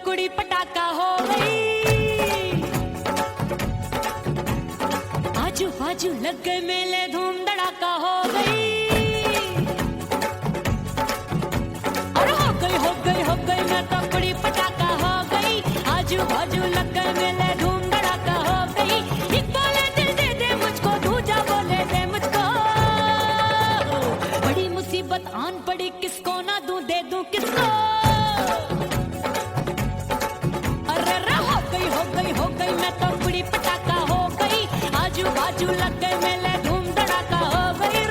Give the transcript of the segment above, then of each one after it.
कुड़ी पटाखा हो गई। आजू बाजू लग गए मेले, धूम धड़ाका हो गई। और हो गई मैं तो कुड़ी पटाखा हो गई। आजू बाजू लग गए मेले, धूम धड़ाका हो गई। एक बोले दिल दे दे मुझको, दूजा बोले दे मुझको। बड़ी मुसीबत आन पड़ी, किसको ना दूं दे दूं किसको। हो गई मैं तो कुड़ी पटाखा हो गई। आजू बाजू लग गए मेले, धूम धड़ाका हो गई।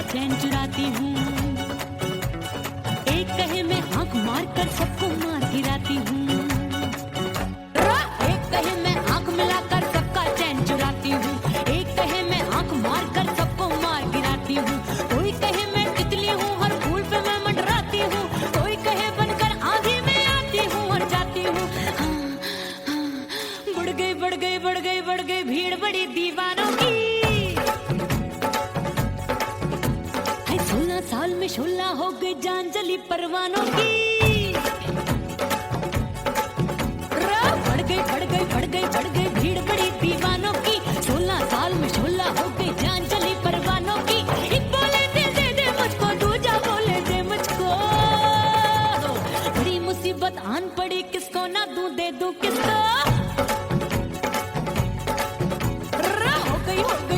चैन चुराती हूँ, एक कहे मैं आंख मार कर सबको मार गिराती हूँ। एक कहे मैं आंख मिलाकर सबका चैन चुराती हूँ, एक कहे मैं आंख मार कर सबको मार गिराती हूँ। कोई कहे मैं तितली हूँ, हर फूल पे मैं मंडराती हूँ। कोई कहे बनकर आंधी में आती हूँ और जाती हूँ। बढ़ गई भीड़ बड़ी दीवानों की। 16 साल में शोला हो गई, जान जली परवानों की। बढ़ गई भीड़ बड़ी दीवानों की। 16 साल में शोला हो गई, जान जली परवानों की। एक बोले दिल दे दे मुझको, दूजा बोले दे मुझको। बड़ी मुसीबत आन पड़ी, किसको ना दूं दे दूं किसको।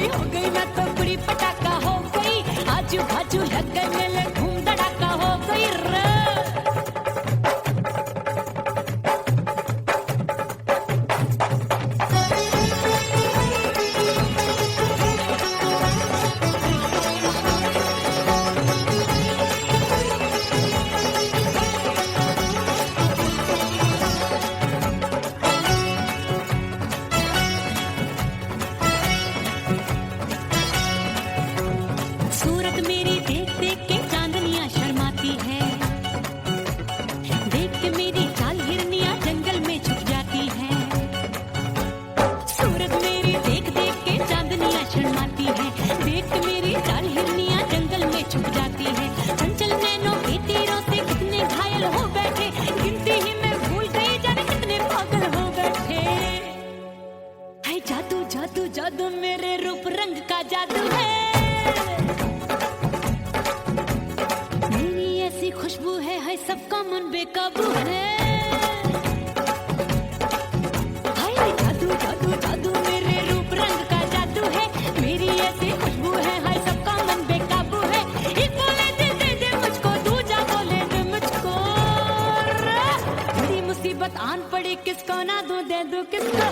हो गई मैं तो कुड़ी पटाखा हो गई। आजू बाजू लग गए मेले, धूम धड़ाका हो गई। सूरत मेरी देख देख के चांदनियां शर्माती है। देख के मेरी चाल हिरनियां जंगल में छुप जाती है। सूरत मेरी देख देख के चांदनियां शर्माती है। देख के मेरी चाल हिरनियां जंगल में छुप जाती है। चंचल नैनों के तीरों से कितने घायल हो बैठे, गिनती ही मैं भूल गई, जाने कितने पागल हो बैठे। है जादू जादू जादू मेरे रूप रंग का जादू है। खुशबू है सबका मन बेकाबू है। हाय जादू जादू जादू मेरे रूप रंग का जादू है। मेरी ऐसी खुशबू है सबका मन बेकाबू है। एक बोले दिल दे दे मुझको, दूजा बोले दे मुझको। बड़ी मुसीबत आन पड़ी, किसको ना दूं दे दूं किसको।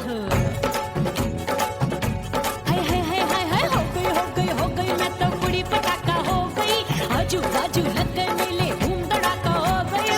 हो गई मैं तो कुड़ी पटाखा हो गई। आजू बाजू लग गए मेले, धूम धड़ाका हो गई।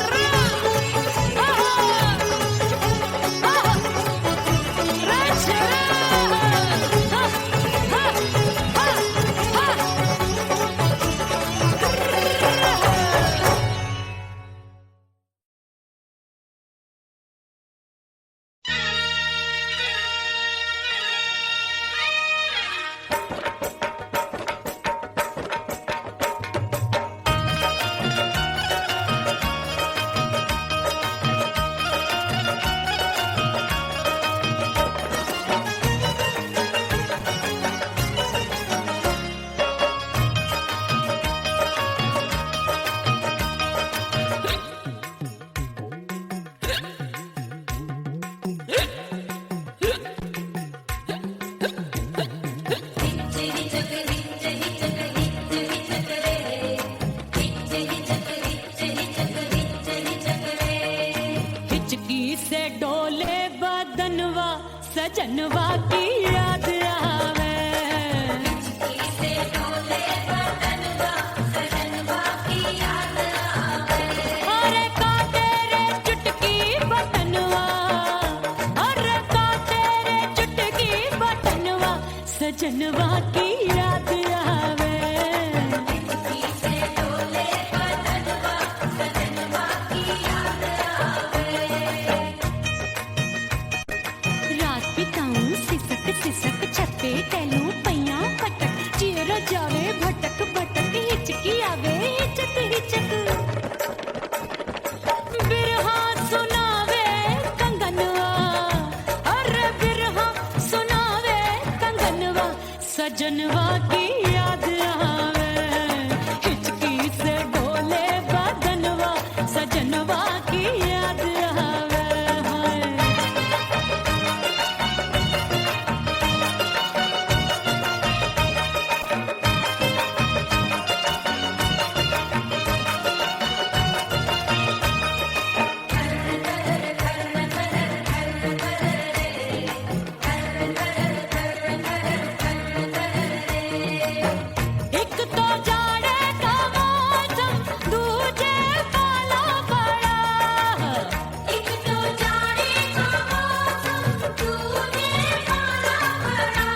सजनवा की याद आवे। और का तेरे चुटकी बटनवा सजनवा की याद आवे, हिचकी से डोले बदनवा, सजनवा की याद आवे हाय। एक तो जाड़े का मौसम, दूजे पाला पड़ा। एक तो जाड़े का मौसम, दूजे पाला पड़ा।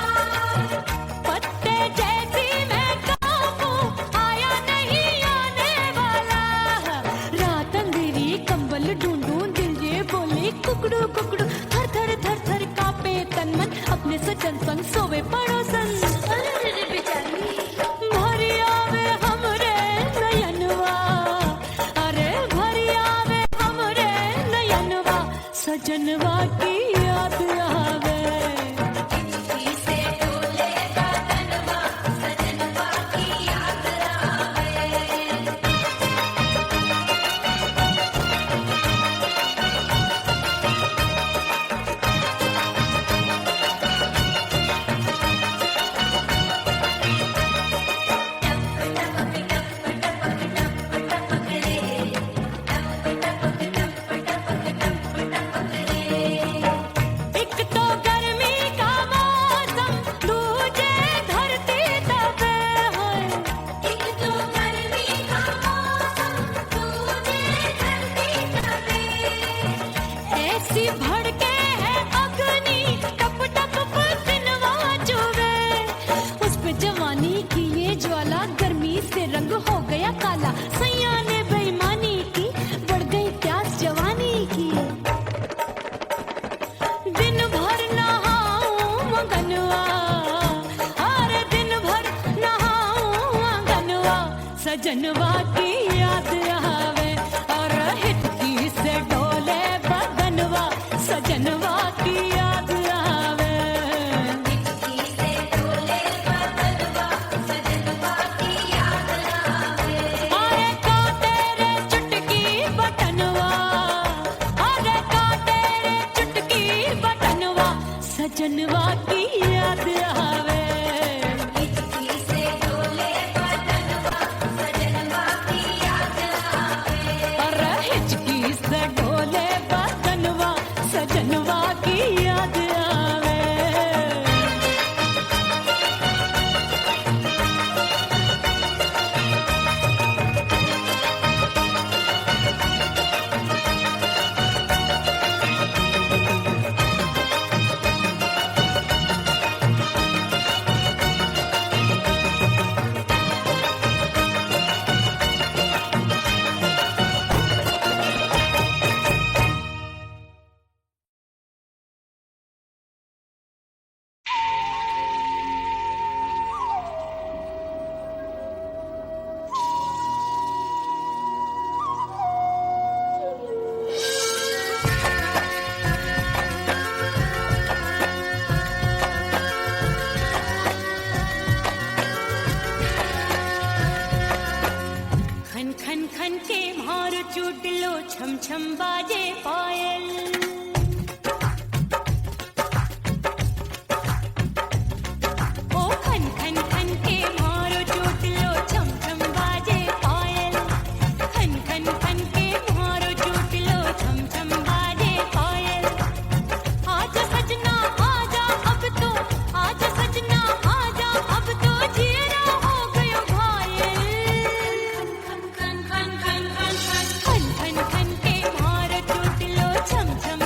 पत्ते जैसी मैं कांपू, आया नहीं आने वाला। रात अंधेरी कंबल ढूंढूं, दिल ये बोले कुकड़ू कुकड़ू। थर थर थर थर कांपे तन मन, अपने सजन संग सोवे पड़ोसन। भरी आवे हमरे नयनवा, अरे भरी आवे हमरे नयनवा, सजनवा की याद आवे। हिचकी से डोले बदनवा, सजनवा की याद आवे। एक तो गर्मी का मौसम, दूजे धरती तपे होए। एक तो गर्मी का मौसम, दूजे धरती तपे। ऐसी भड़के है अग्नि, टप टप पसीनवा चुभे। उस पे जवानी की ये ज्वाला, गर्मी से रंग हो गया काला। सैया ने बेईमानी की, बढ़ गई प्यास जवानी की। दिन भर नहाऊं मगनवा, अरे दिन भर नहाऊं मगनवा, सजनवा की याद आवे। और हिचकी से डोले बदनवा, सजनवा की याद आवे। हिचकी से डोले बदनवा, सजनवा की याद आवे। अरे का तेरे चुटकी बटनवा, अरे का तेरे चुटकी बटनवा, सजनवा की याद आवे। हिचकी से डोले बदनवा, सजनवा की याद आवे। अरे हिचकी से डोले बदनवा, सजनवा की याद आवे। खन खन खन के भार चूट लो, छम छम बाजे पायल। ओ खन खन खन के भार चूट लो, छम छम बाजे पायल। खन खन खन के भार चूट लो, छम छम बाजे पायल। आजा सजना आजा अब तो, आजा सजना आजा अब तो, जियरा हो गयो घायल। खन खन खन खन खन खन खन खन के भार टूट लो, छम छम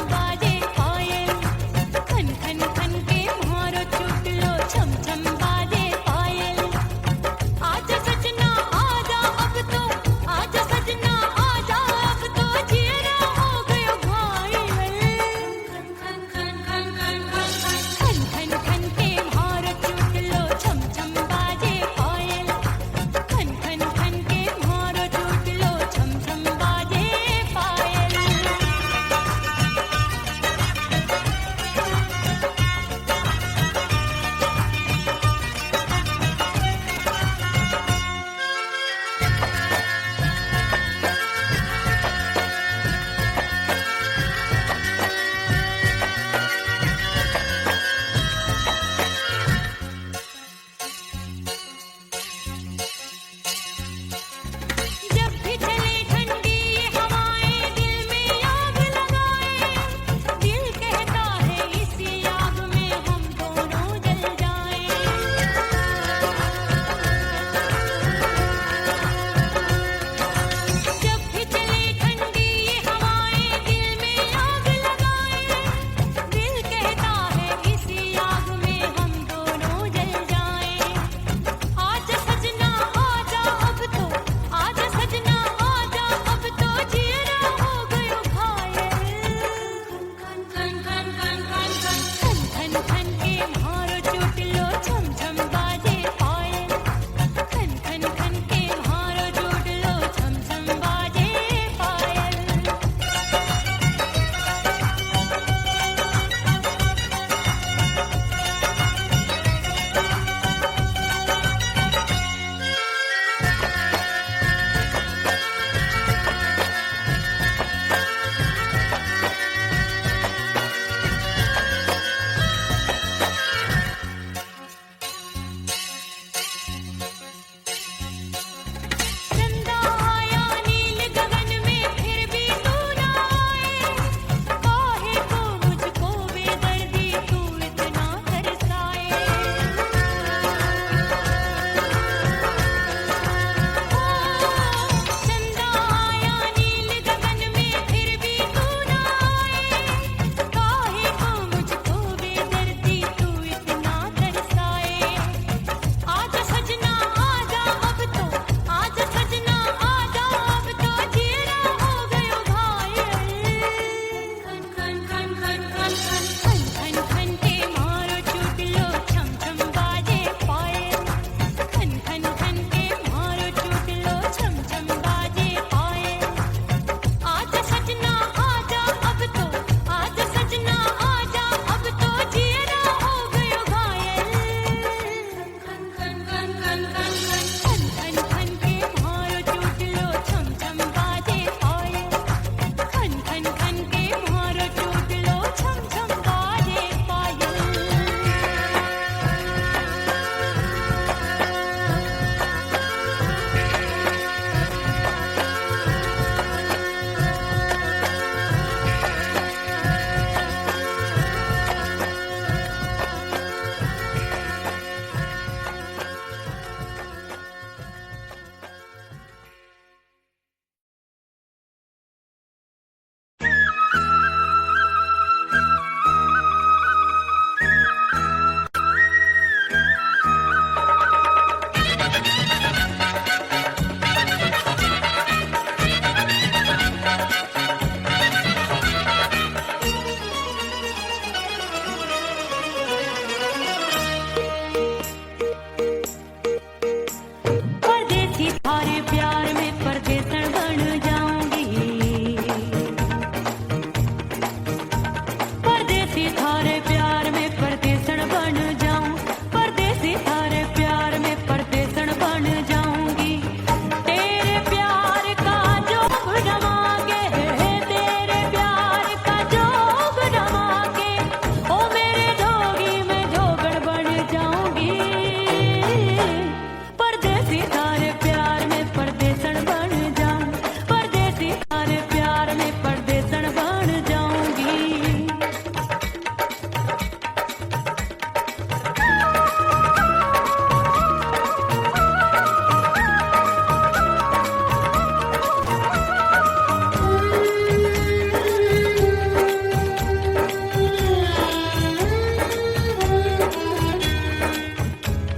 थारे प्यार में परदेसन बन जाऊंगी।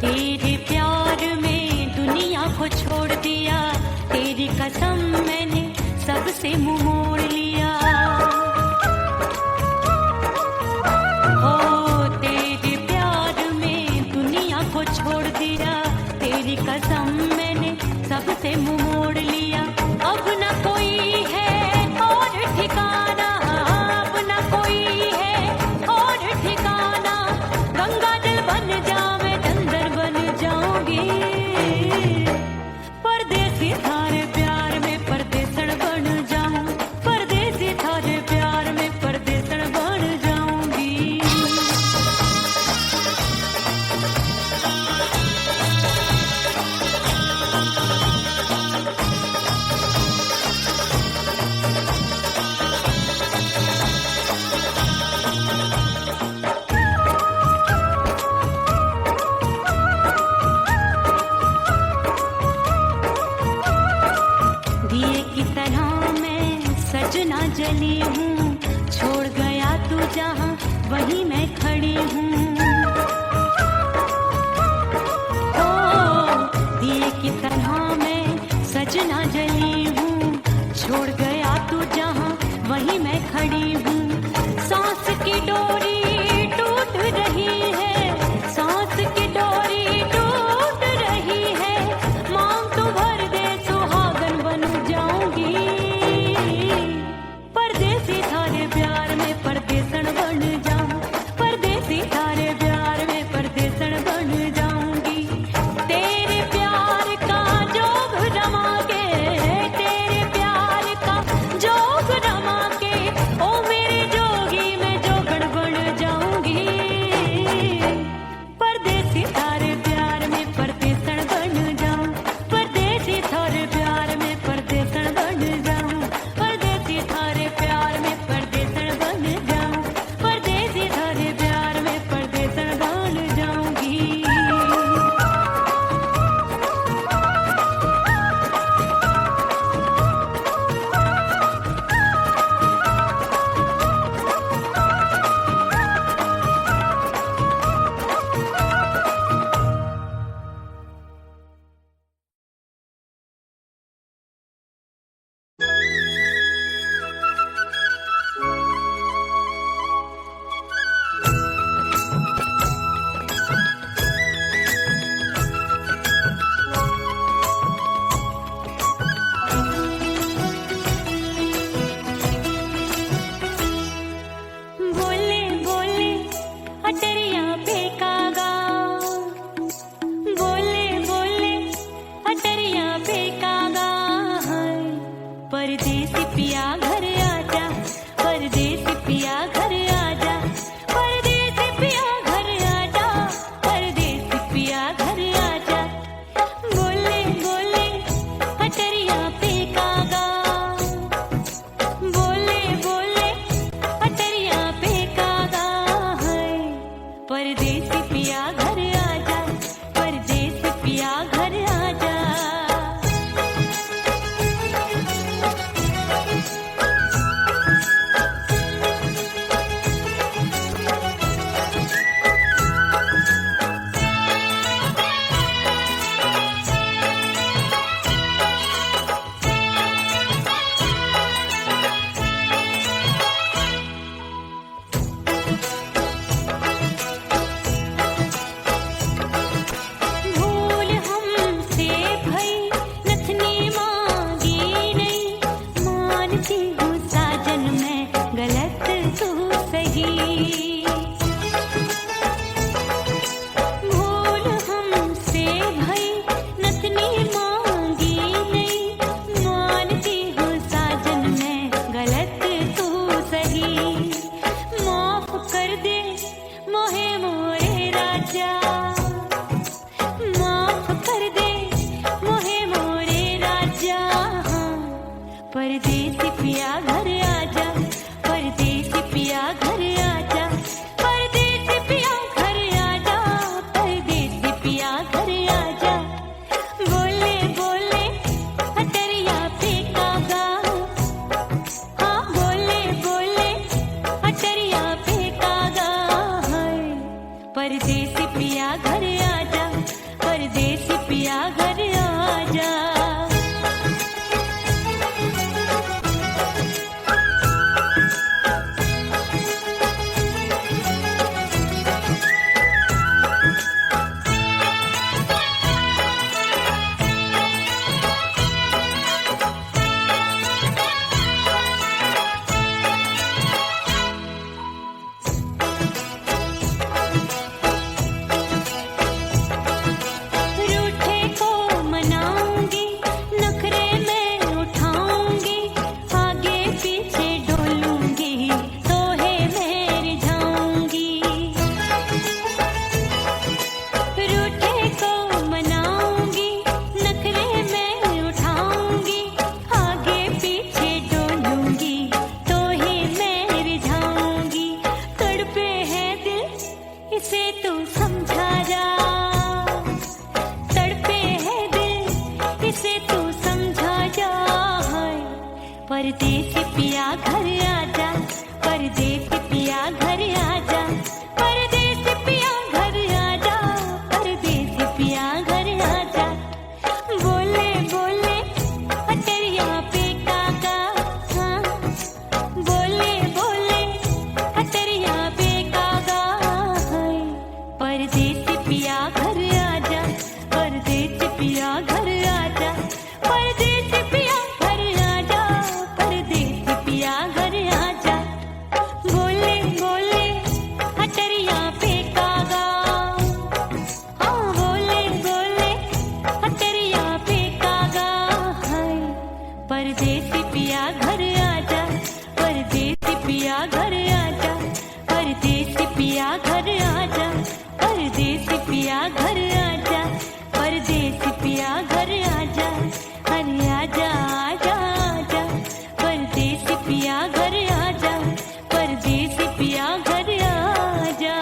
तेरे प्यार में दुनिया को छोड़ दिया, तेरी कसम मैंने सबसे मुंह मोड़ लिया। हो तेरे प्यार में दुनिया को छोड़ दिया, तेरी कसम मैंने सबसे मुंह मोड़ लिया। अब न कोई है और ठिकाना, अब न कोई है और ठिकाना। गंगा जल बन जावे चंदन बन जाऊंगी। परदेसी थारे प्यार में परदेसन बन जाऊं, परदेसी थारे प्यार में परदेसन बन जाऊंगी। दिए की तरह मैं सजना जली हूँ, छोड़ गया तू जहाँ वहीं मैं खड़ी हूँ। ओ दिए की तरह मैं सजना जली हूँ, छोड़ गया तू जहाँ वहीं मैं खड़ी हूँ। सांस की डोरी टूट रही है, सांस की डोरी टूट रही है। मांग तू भर दे सुहागन बन जाऊंगी। परदेसी थारे प्यार में परदेसन बन जाऊं, परदेसी थारे प्यार में परदेसन बन जाऊंगी। तेरे प्यार का जोग रमा के, तेरे प्यार का जोग रमा के परदेसी पिया घर आजा, परदेसी पिया घर आजा, परदेसी पिया घर आजा, परदेसी पिया घर आजा। बोले बोले अटरिया पे कागा, हाँ बोले बोले अटरिया पे कागा है। परदेसी पिया घर आजा, परदेसी पिया घर आजा। रूठे को मनाऊंगी, नखरे में उठाऊंगी, आगे पीछे डोलूंगी, तोहे में रिझाऊंगी। रूठे को मनाऊंगी, नखरे में उठाऊंगी, आगे पीछे डोलूंगी, तोहे में रिझाऊंगी। तड़पे है दिल इसे तू समझा जा, तड़पे है दिल इसे तू समझा जा है। परदेसी पिया घर आजा, परदेसी पिया घर आजा, परदेसी पिया घर आजा, परदेसी पिया घर आजा। बोले बोले अटरिया पे कागा, हाँ बोले बोले अटरिया पे कागा है। परदेसी पिया घर आजा, परदेसी पिया घर आजा, परदेसी पिया घर आजा, परदेसी पिया घर आजा। बोले बोले अटरिया पे कागा, हाँ बोले बोले अटरिया पे कागा है। परदेसी पिया घर आजा, परदेसी पिया घर आजा, परदेसी पिया घर आजा, परदेसी पिया घर आजा, परदेसी पिया घर आजा। अरे आजा आजा आजा, परदेसी पिया घर आजा, परदेसी पिया घर आजा।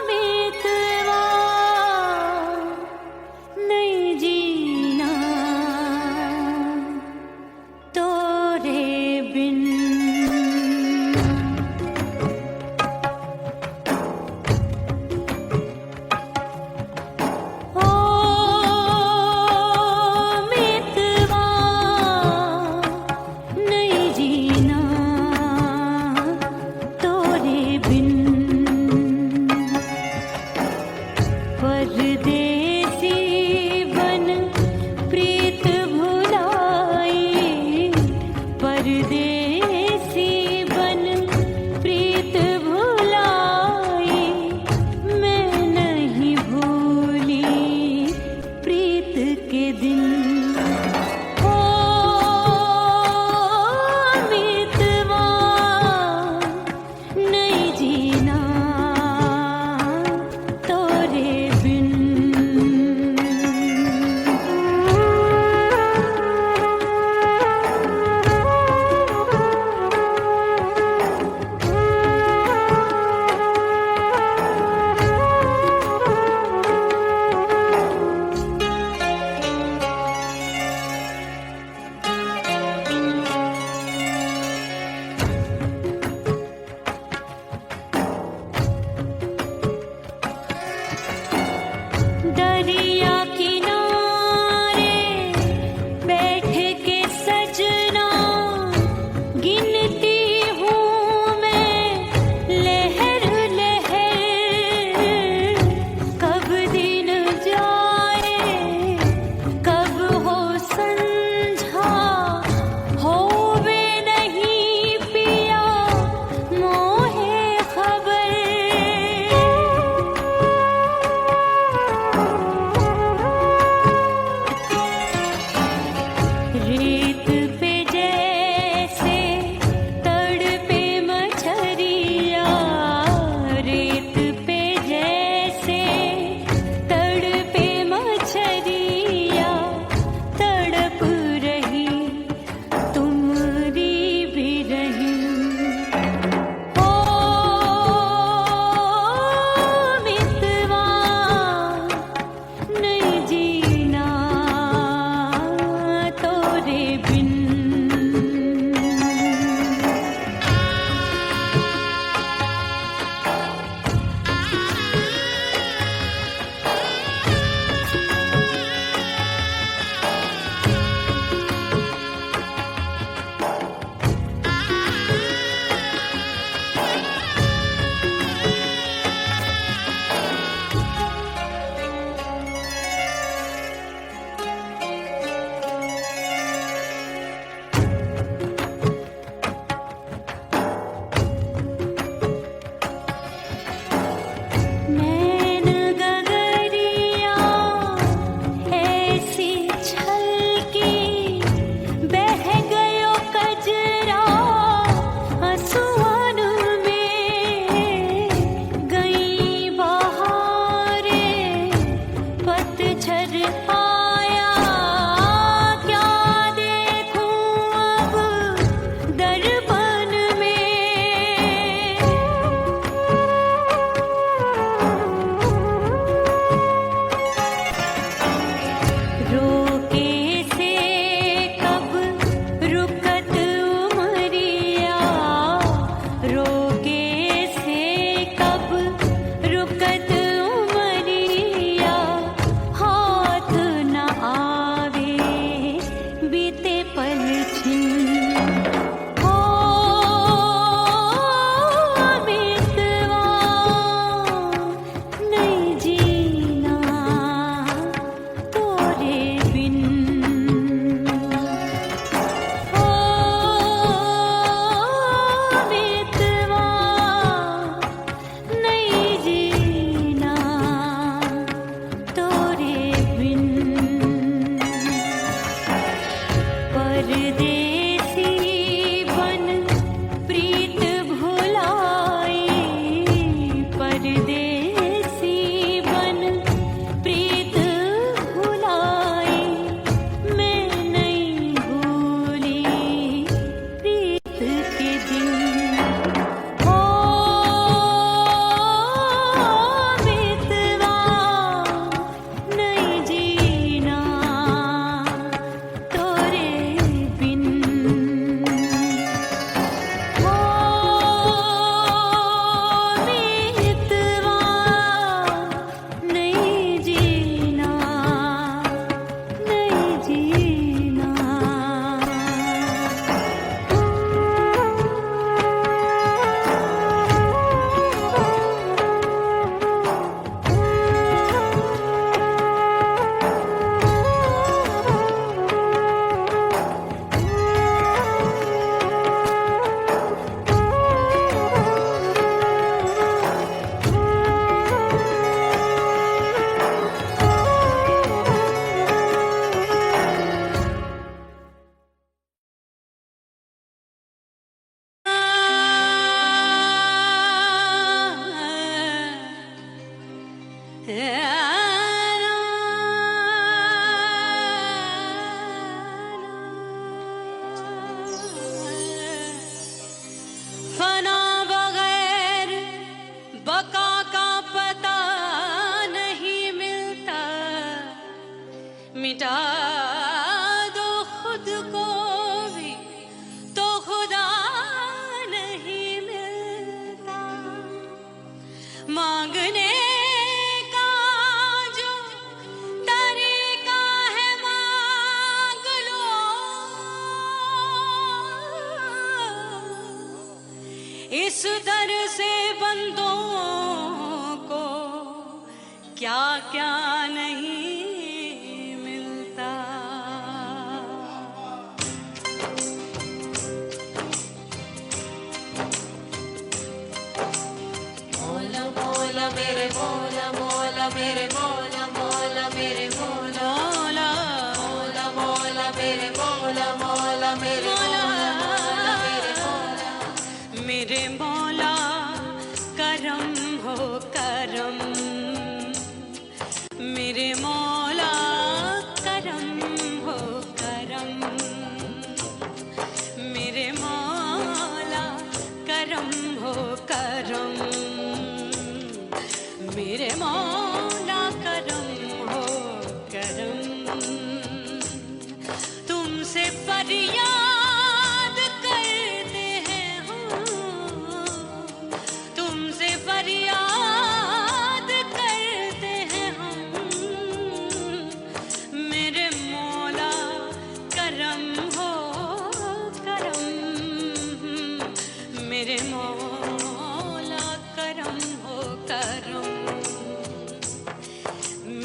मितवा नहीं जीना तोरे बिन, ओ मितवा नहीं जीना तोरे बिन। परदेसी बन प्रीत भुलाई, परदेसी बन प्रीत भुलाई, मैं नहीं भूली प्रीत के दिन। ओ मितवा नहीं जीना तोरे बिन। रुकत उमरिया रोके से कब रुकत उमरिया हाथ न आवे बीते पल छिन हो बीतवा नहीं जीना तोरे बिन हो बीतवा नहीं जीना तोरे बिन परदेसी बन प्रीत भुलाई परदेसी बन प्रीत भुलाई मैं नहीं भूली प्रीत के दिन हो बीतवा नहीं जीना तोरे बिन हो बीतवा नहीं जीना नहीं जीना फना बगैर बका का पता नहीं मिलता मिटा दो खुद को भी तो खुदा नहीं मिलता मांगने का जो तरीका है मांग लो इस दर से बंदों को क्या क्या नहीं मिलता मौला मौला मेरे मौला मौला मेरे मौला मौला मेरे मौला मौला मौला मेरे मौला मौला मेरे मौला मेरे मौला मेरे मौला करम हो करम मेरे मौला करम हो करम मेरे मौला करम हो करम मेरे मौला करम हो करम तुमसे फरियाद करते हैं हम तुमसे फरियाद करते हैं हम मेरे मौला करम हो करम मेरे मौला करम हो करम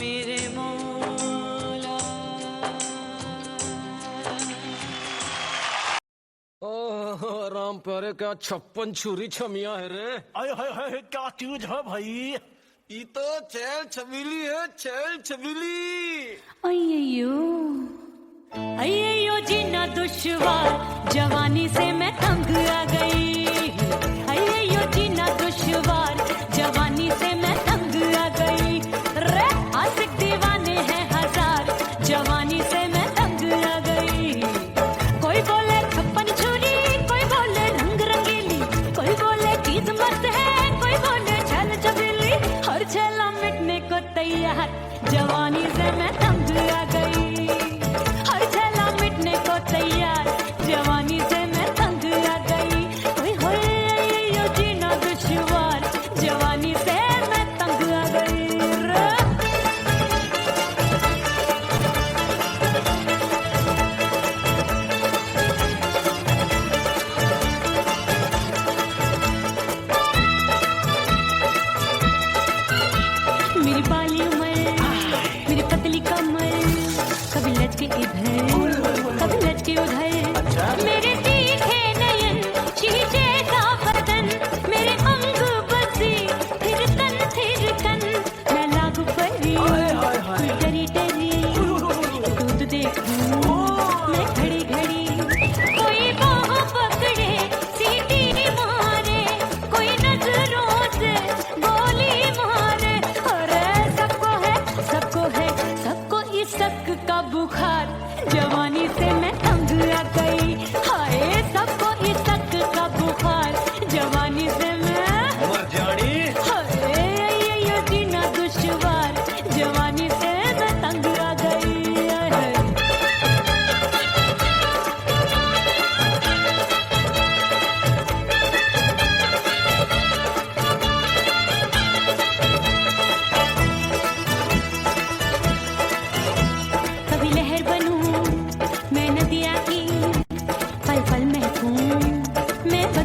मेरे मौला ओह राम प्यारे क्या 56 छुरी छमिया है रे। आय हाय हाय क्या चीज है भाई। ये तो चैल छबीली है, चैल छबीली। अय्यो अय्यो जीना दुश्वार जवानी से मैं तंग आ गई अय्यो जीना दुश्वार जवानी से मैं तंग आ गई रे आशिक दीवाने हैं हजार जवानी से मैं तंग आ गई कोई बोले 56 छुरी कोई बोले रंग रंगीली कोई बोले चीज मस्त है कोई बोले छल छबीली हर छेला मिटने को तैयार जवानी से मैं तंग आ गई हर छेला मिटने को तैयार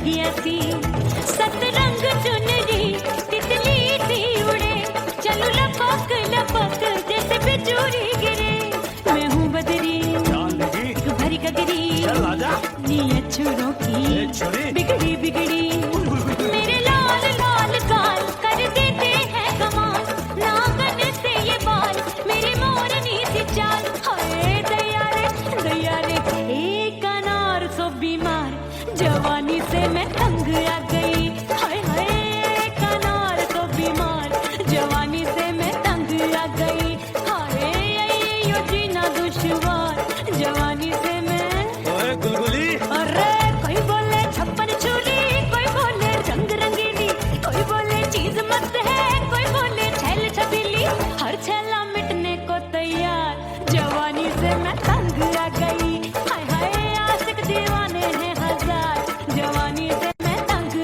लगी ऐसी सतरंग चुनरी तितली सी उड़े चलू लपक लपक जैसे बिजूरी गिरे मैं हूँ बदरी जान लगी भरी गगरी चल आजा नीयत छुरों ए की छोरी बिगड़ी बिगड़ी मेरे लाल लाल गाल कर देते हैं कमाल नागन से ये बाल मेरी मोरनी सी चाल हाय दया रे एक अनार सो बीमार जवानी से मैं तंग आ गई हाय हाय एक अनार सो बीमार जवानी से मैं तंग आ गई हाय यो जीना दुश्वार जवानी से मैं ओए गुलगुली अरे कोई बोले छप्पन छुरी कोई बोले रंग रंगीली कोई बोले चीज मस्त है कोई बोले छैल छबीली हर छैला मिटने को तैयार जवानी से मैं तंग आ गई हाय हाय आशिक दीवाने हैं हजार जवानी से मैं तंग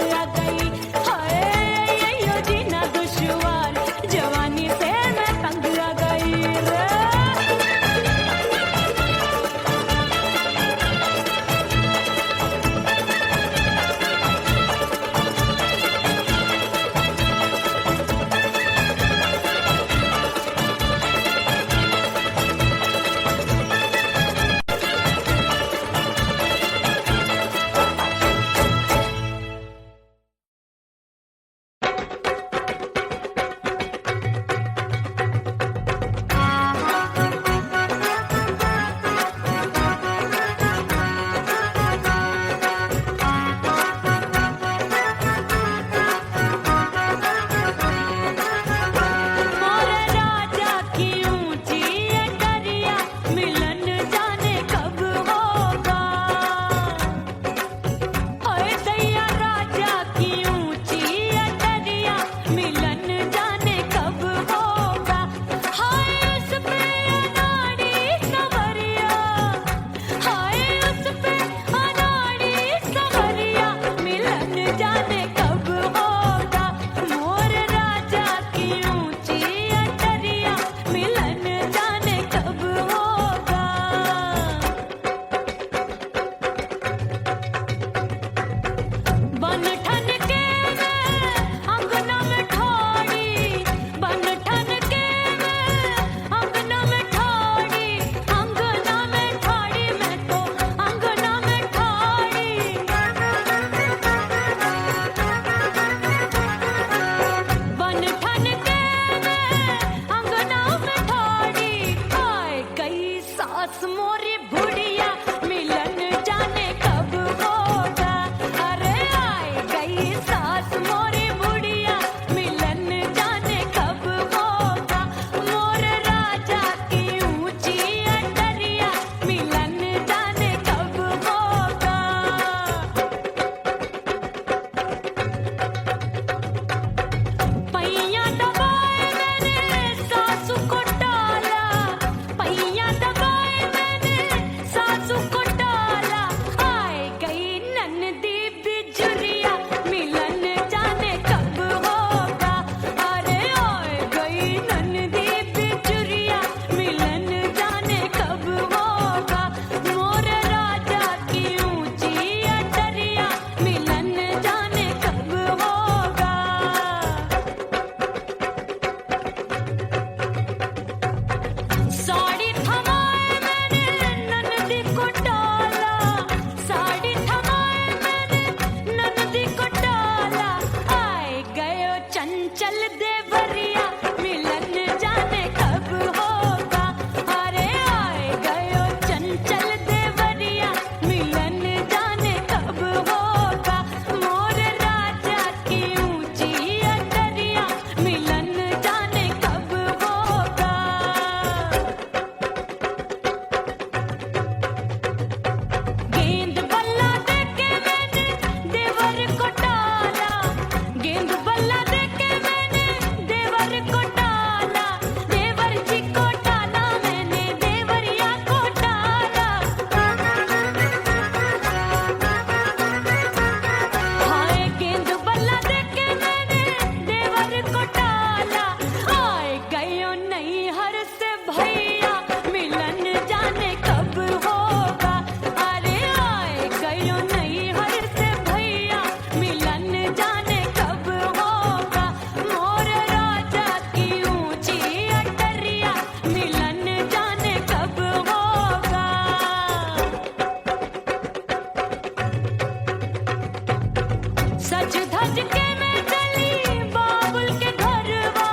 सच धज के मैं चली बाबुल के घरवा,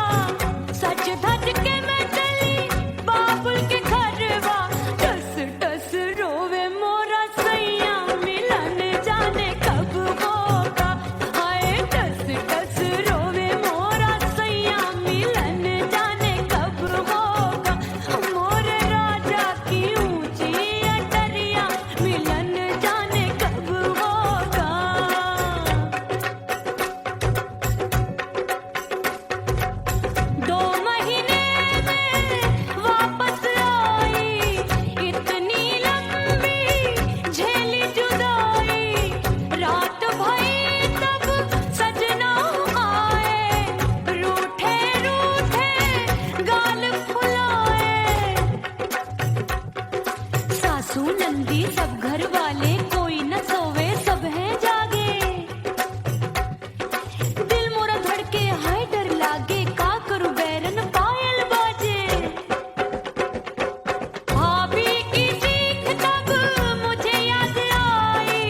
सच धज के मैं चली बाबुल के घरवा। टस टस रोवे मोरा सैया मिलन जाने कब होगा। हाय टस टस रोवे मोरा सैया मिलन जाने कब होगा। मोरे राजा की ऊंची अटरिया मिलन जाने कब होगा। 2 महीने में वापस आई, इतनी लंबी झेली जुदाई। रात भई तब सजना आए, रूठे रूठे गाल फुलाए। सासू नंदी सब घर वाले कोई न सोवे सब हैं जागे। दिल मोरा धड़के हाय डर लागे, का करूं बैरन पायल बाजे। भाभी की चीख तब मुझे याद आई,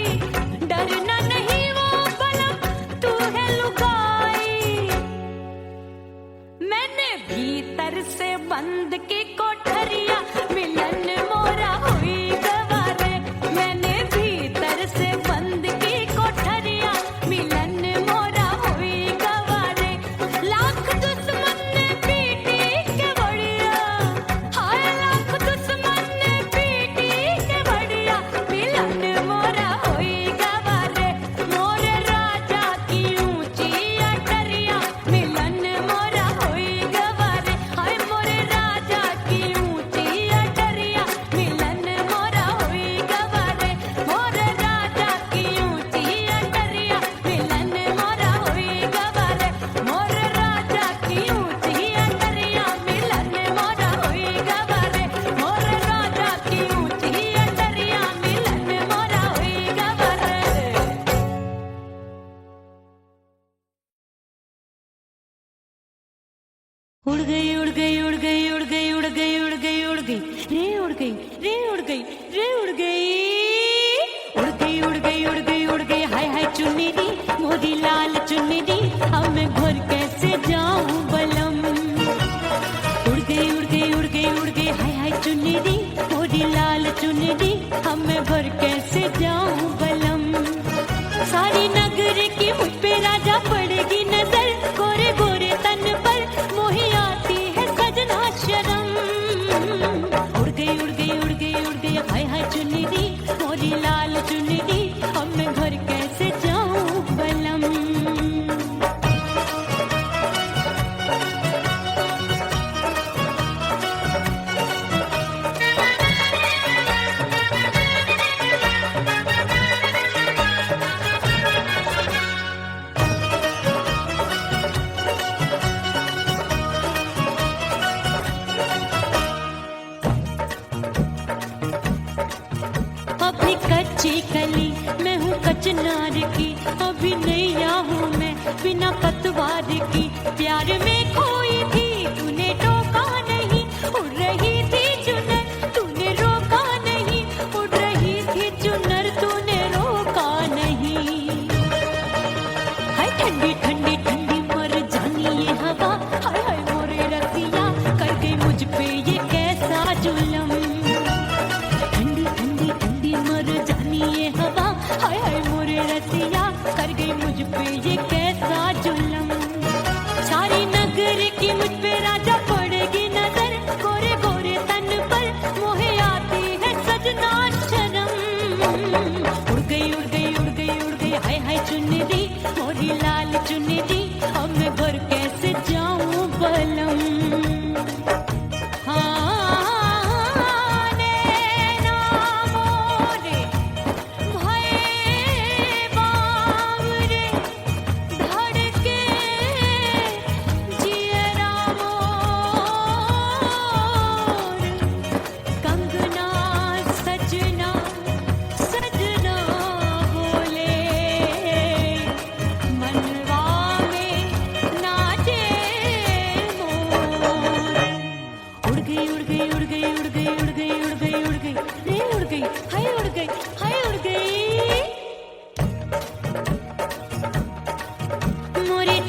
डरना नहीं वो बलम तू है लुगाई। मैंने भीतर से बंद की कोठरिया मिलन मोरा हुई गवारे। मैंने भीतर से बंद की कोठरिया मिलन मोरा हुई गवारे। लाख दुश्मन ने पीटी के बढ़िया, हाय लाख दुश्मन ने पीटी के बढ़िया। मिलन मोरा हुई गवारे, मोरे राजा की ऊंची अटरिया मिलन मोरा हुई गवारे। हाय मोरे राजा की ऊंची अटरिया मिलन मोरा हुई गवारे। मोरे राजा की ऊंची अटरिया मिलन मोरा हुई गवारे। मोरे राजा की ऊंची अटरिया मिलन मोरा हुई गवारे। मोरे राजा की ऊंची अटरिया मिलन मोरा हुई गवारे। उड़ गई उड़ गई उड़ गई उड़ गई उड़ गई उड़ गई उड़ गई रे उड़ गई रे उड़ गई रे उड़ गई उड़ गई उड़ गई उड़ गई उड़ गई। हाय हाय चुन्नी मोरी लाल चुन्नी, अब मैं घर कैसे जाऊं बलम। उड़ गई उड़ गई उड़ गई उड़ गई हाय हाय चुन्नी मोरी लाल चुन्नी, अब मैं घर कैसे जाऊं बलम। सारी नगर की मुझ पे राजा पड़ेगी नजर, गोरे गोरे तन पर मोही आती है सजना शर्म। उड़ गई उड़ गई उड़ गई उड़ गई हाय हाय चुन्नी मोरी लाल चुन्नी, अब मैं घर कैसे जाऊं बलम। अभी कच्ची कली मैं हूँ कचनार की, अभी नैया हूँ मैं बिना पतवार की। प्यार में खोई थी तूने टोका नहीं, उड़ रही थी चुनर तूने रोका नहीं। उड़ रही थी चुनर तूने रोका नहीं। हाय ठंडी ठंडी ठंडी मर जानी ये हवा, हाय हाय मोरे रसिया कर गई मुझ पे ये कैसा जुलम। ठंडी ठंडी ठंडी मर जानी ये हवा, हाय हाय मोरे रसिया कर गई मुझ पे ये कैसा जुलम। सारी नगर की मुझ पे राजा पड़ेगी नजर, गोरे गोरे तन पर मोहे आती है सजना शर्म। उड़ गई उड़ गई उड़ गई उड़ गई हाय हाय चुन्नी मोरी लाल चुन्नी, अब मैं घर कैसे जाऊं बलम। हाँ नैना मोरे भये बावरे, धड़के जियरा मोर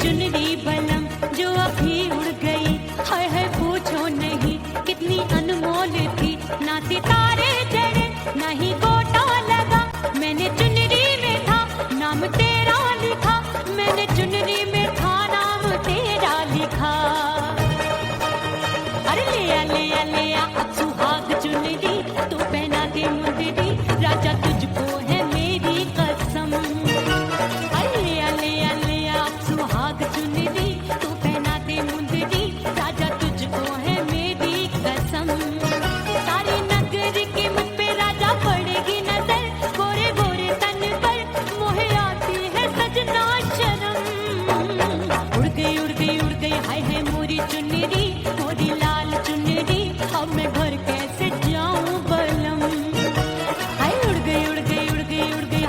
चुनरी बलम जो अभी उड़ गई, हाय हाय पूछो नहीं कितनी अनमोल थी। ना सितारे जड़े ना ही गोटा लगा, मैंने चुनरी में था नाम तेरा लिखा, मैंने चुनरी में था नाम तेरा लिखा। अरे ले आ अब सुहाग चुनरी, तू पहना दे मुंदरी, राजा तुझको है मेरी कसम। अरे ले आ अब सुहाग चुनरी, तू पहना दे मुंदरी, राजा तुझको है मेरी कसम। सारी नगर की मुझ पे राजा पड़ेगी नजर, गोरे गोरे तन पर मोहे आती है सजना शर्म। उड़ गई हाय हाय मोरी चुनरी, मोरी लाल चुनरी, अब मैं घर कैसे जाऊं बलम। हाय उड़ गई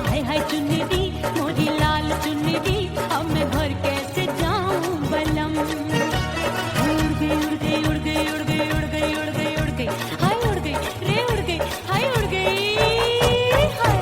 हाय हाय चुनरी, मोरी लाल चुनरी, अब मैं घर कैसे जाऊं बलम। उड़ गई हाय उड़ गई रे उड़ गई हाय उड़ गई हाय।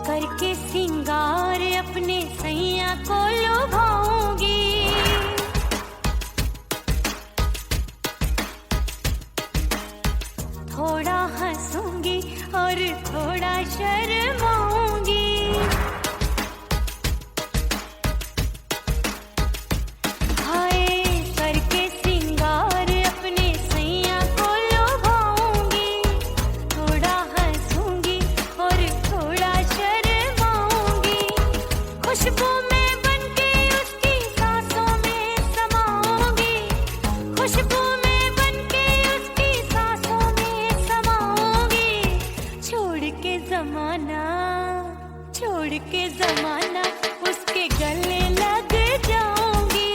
करके सिंगार अपने सैया को लुभाऊंगी, थोड़ा हंसूंगी और थोड़ा शर्माऊंगी। हाय करके सिंगार अपने सैया को लुभाऊंगी, थोड़ा हंसूंगी और थोड़ा शर्माऊंगी। खुशबू में बनके उसकी सांसों में समाऊंगी, खुशबू में बनके उसकी सांसों में समाऊंगी। छोड़ के जमाना उसके गले लग जाऊंगी,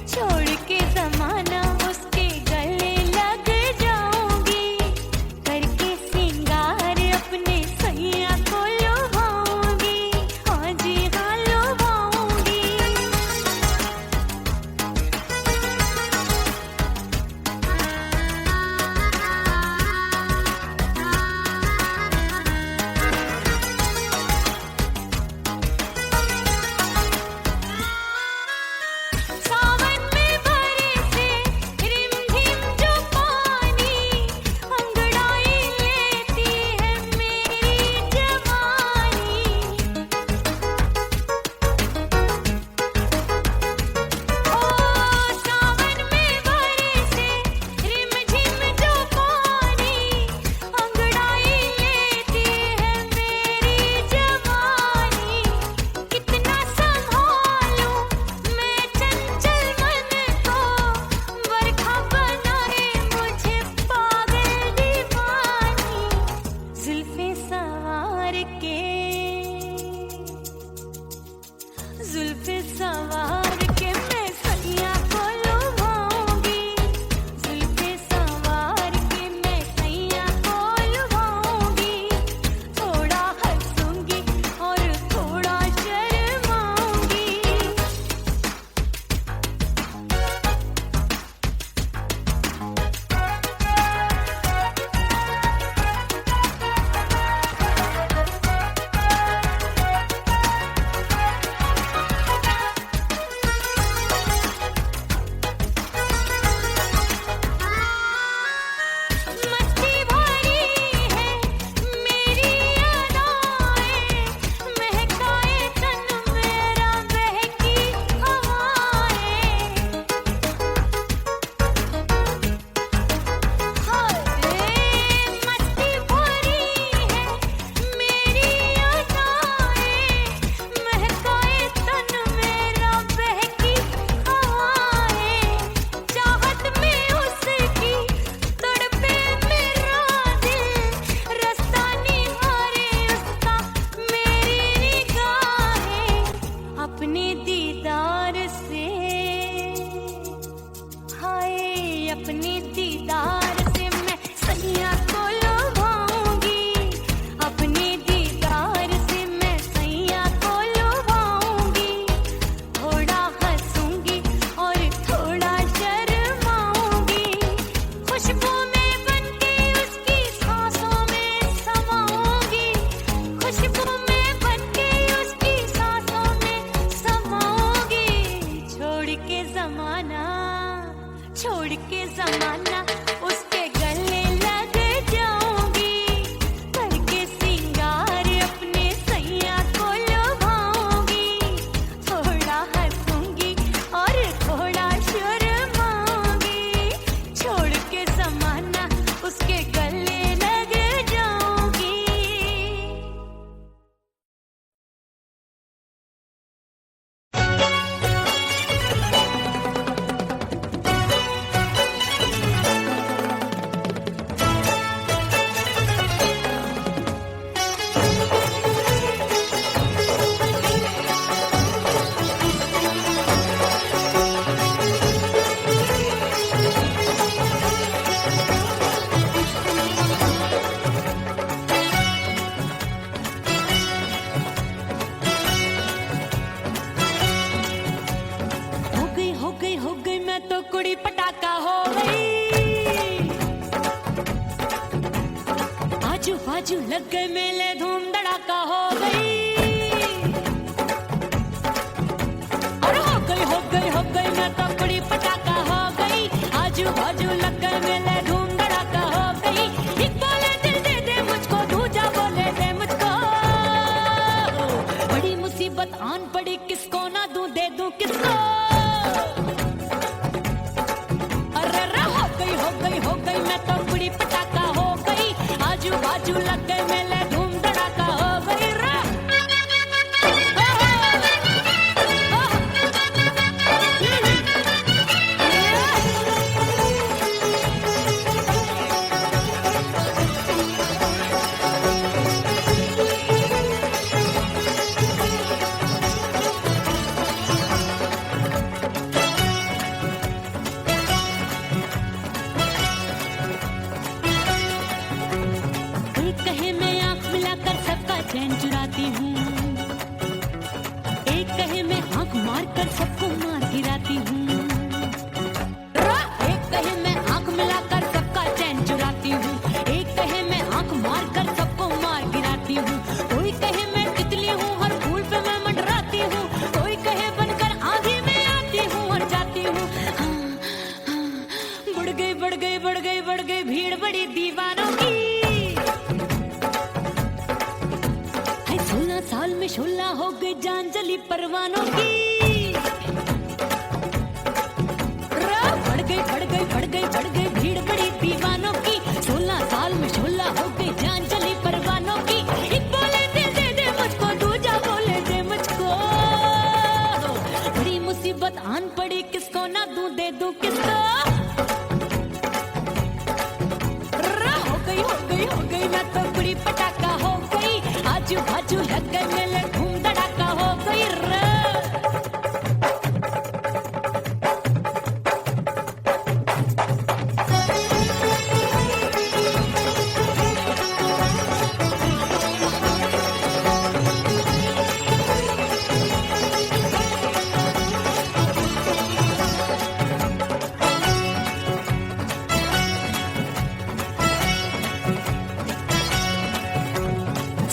छोड़ के जमाना उसके गले लग जाऊंगी। करके सिंगार अपने सैया को लुभाऊंगी, हाँ जी हाँ लुभाऊंगी। सावन में बरसे रिमझिम जो पानी, अंगड़ाई लेती है मेरी जवानी। ओ सावन में बरसे रिमझिम जो पानी, अंगड़ाई लेती है मेरी जवानी। कितना संभालूं मैं चंचल मन को, बरखा बनाए मुझे पागल दीवानी। जुल्फे सवार के मैं सैया को लुभाऊंगी, जुल्फे सवार के मैं सैया को लुभाऊंगी। थोड़ा हंसूंगी और थोड़ा शर्माऊंगी। अपने दीदार बहाना, छोड़ के जमाना उसके गले लग जाऊंगी, करके सिंगार अपने सैया को लुभाऊंगी, थोड़ा हंसूंगी और थोड़ा शर्माऊंगी, छोड़ के जमाना उसके गले लग जाऊंगी। हो गई मैं तो कुड़ी पटाखा हो गई, आजू बाजू लग गए मेले धूम धड़ाका हो गई, और हो गई मैं तो कुड़ी पटाखा हो गई, आजू बाजू लग गए मेले धूम धड़ाका हो गई, एक बोले दिल दे दे मुझको, दूजा बोले दे मुझको, बड़ी मुसीबत आन पड़ी किसको ना दूं दे दूं किसको, हो गई मैं तो कुड़ी पटाखा हो गई, आजू बाजू लग गए मेले धूम धड़ाका हो गई रे। चैन चुराती हूँ, एक कहे मैं आंख मार कर सबको मार गिराती हूँ, एक कहे मैं आंख मिलाकर सबका चैन चुराती हूँ, एक कहे मैं आंख मार कर सबको मार गिराती हूँ, कोई कहे मैं तितली हूँ हर फूल पे मैं मंडराती हूँ, कोई कहे बनकर आंधी में आती हूँ और जाती हूँ, बढ़ गई भीड़ बड़ी दीवानों की, 16 साल में शोला हो गई जान जली परवानों की, बढ़ गई भीड़ बड़ी दीवानों की, 16 साल में शोला हो गई जान जली परवानों की, एक बोले दिल दे दे मुझको, दूजा बोले दे मुझको, बड़ी मुसीबत आन पड़ी किसको ना दूं दे दूं किसको, हो गई मैं तो कुड़ी पटाखा हो गई, आजू बाजू लग गए मेले धूम धड़ाका हो गई रे।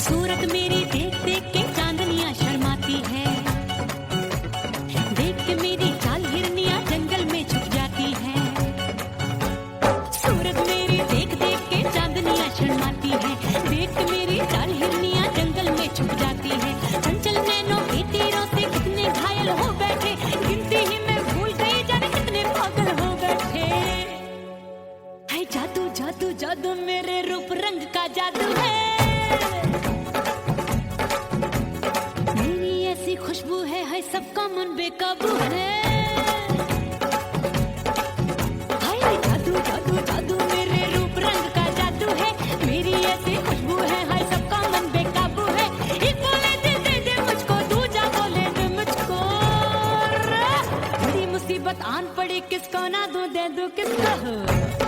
सूरत मेरी देख देख के चांदनियां शर्माती है, देख के मेरी चाल हिरनियां जंगल में छुप जाती है, सूरत मेरी देख देख के चांदनियां शर्माती है, देख के मेरी चाल हिरनियां जंगल में छुप जाती है, चंचल नैनों के तीरों से कितने घायल हो बैठे, गिनती ही मैं भूल गई जाने कितने पागल हो बैठे, है जादू जादू जादू मेरे रूप रंग का जादू है, खुशबू है सबका मन बेकाबू है, हाय जादू जादू जादू मेरे रूप रंग का जादू है, मेरी ऐसी खुशबू है हाय सबका मन बेकाबू है, एक बोले दिल दे दे मुझको, दूजा बोले दे मुझको, बड़ी मुसीबत आन पड़ी किसको ना दूं दे दूं किसको।